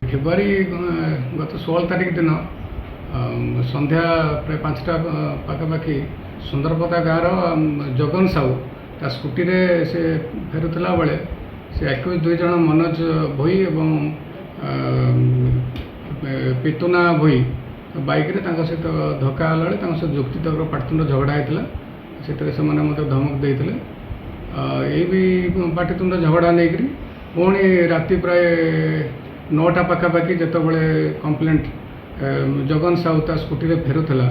February गत 16 तारिख दिन संध्या प्राय 5टा पाखापाखि सुंदरपदा गाँव जगन साहू ता स्कूटी रे से फेरुला बेले से एक्यूज 2 जन मनोज भोई एवं पितुना भोई बाइक रे सहित धक्का होला सहित जुक्तितर्क पाटितुंड झगड़ा होता से धमक देते ये भी पाटितुंड झगड़ा नहीं पुणी राति प्राय 9टा पाखापाखि जितेबाला कम्प्लेट जगन साहू ता स्कूटी रे फेरुला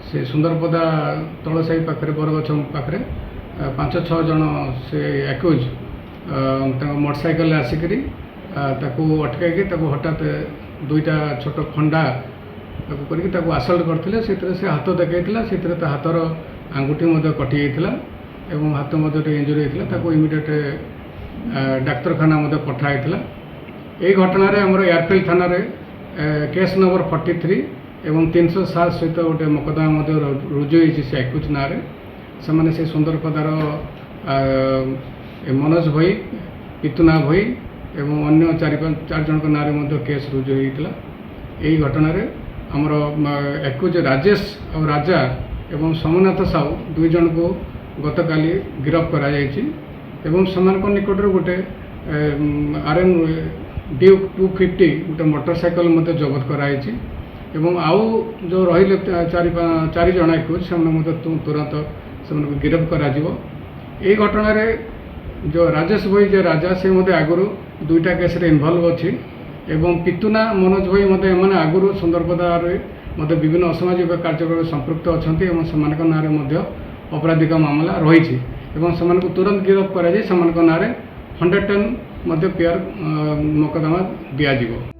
से सुंदरपदा तल साही पाखे बरगछ पाखे 5-6 जन से एक्यूज मोटरसाइकेल आसिक अटकैकी हठात 2टा छोट खंडा करके आसल्ट करते से हाथ देखा से हाथर आंगुठी कटि जाता एवं हाथ इंजुरी होता इमिडिएट डाक्तरखाना पठाई यही घटना रे हमर एयरफील्ड थाना रे केस नंबर 43 एवं 307 सहित गोटे मकदमा रुजु होती से एक्यूज ना से से सुंदरपदार मनोज भई पितुना भई एवं अन्य 4 जन ना केस रुजु होता यही घटना रे हमर एक्यूज राजेश और राजा एवं सोमनाथ साहू 2 जन को गतकाली गिरफ्त कर निकट गोटे RM ड्यूक 250 गोटे मोटरसाइकेल जबत कराई आउ जो रही 4 जन एक्यूज से तुरंत से गिरफ्त करा यही घटना रे जो राजेश भाई जो राजा से आगुरी 2टा केस इनवल्व अच्छी एवं पितुना मनोज भाई एम आगुरी सुंदरपदा मत विभिन्न असामाजिक कार्यक्रम संपृक्त अच्छा ना अपराधिक मामला रही तुरंत गिरफ्त कर ना 110 PR मकदमा दिज्व।